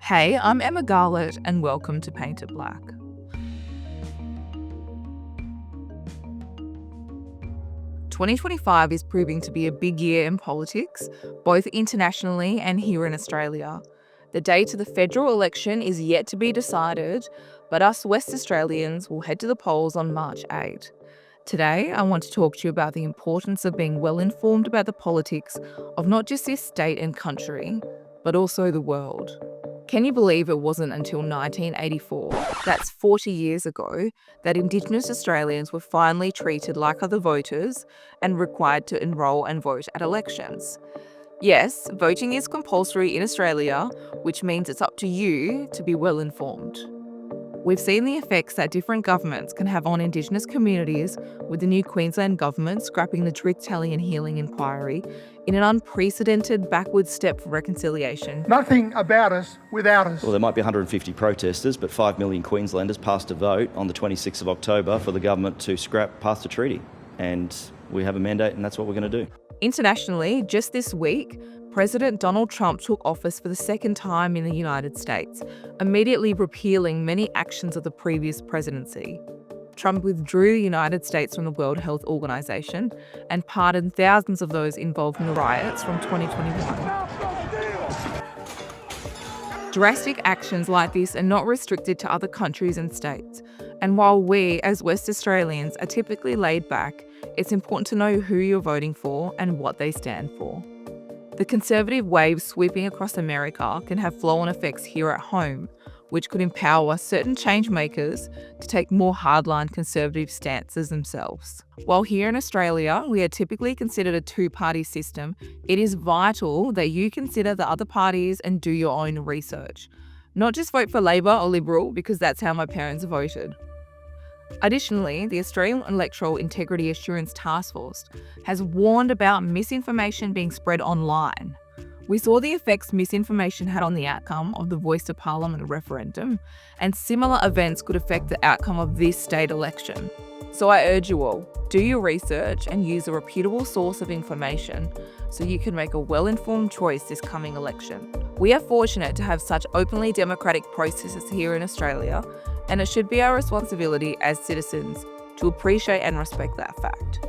Hey, I'm Emma Garlett and welcome to Paint It Blak. "2025 is proving to be a big year in politics, both internationally and here in Australia. The date of the federal election is yet to be decided, but us West Australians will head to the polls on March 8. Today, I want to talk to you about the importance of being well informed about the politics of not just this state and country, but also the world. Can you believe it wasn't until 1984, that's 40 years ago, that Indigenous Australians were finally treated like other voters and required to enrol and vote at elections? Yes, voting is compulsory in Australia, which means it's up to you to be well informed. We've seen the effects that different governments can have on Indigenous communities, with the new Queensland government scrapping the Truth Telling and Healing inquiry in an unprecedented backward step for reconciliation. Nothing about us without us. Well, there might be 150 protesters, but 5 million Queenslanders passed a vote on the 26th of October for the government to pass the treaty. And we have a mandate, and that's what we're going to do. Internationally, just this week, President Donald Trump took office for the second time in the United States, immediately repealing many actions of the previous presidency. Trump withdrew the United States from the World Health Organization and pardoned thousands of those involved in the riots from 2021. Drastic actions like this are not restricted to other countries and states, and while we, as West Australians, are typically laid back, it's important to know who you're voting for and what they stand for. The conservative wave sweeping across America can have flow-on effects here at home, which could empower certain change makers to take more hardline conservative stances themselves. While here in Australia, we are typically considered a two-party system, it is vital that you consider the other parties and do your own research. Not just vote for Labor or Liberal, because that's how my parents voted. Additionally, the Australian Electoral Integrity Assurance Task Force has warned about misinformation being spread online. We saw the effects misinformation had on the outcome of the Voice to Parliament referendum, and similar events could affect the outcome of this state election. So I urge you all, do your research and use a reputable source of information so you can make a well-informed choice this coming election. We are fortunate to have such openly democratic processes here in Australia, and it should be our responsibility as citizens to appreciate and respect that fact.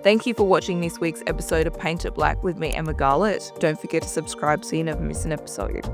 Thank you for watching this week's episode of Paint It Blak with me, Emma Garlett. Don't forget to subscribe so you never miss an episode.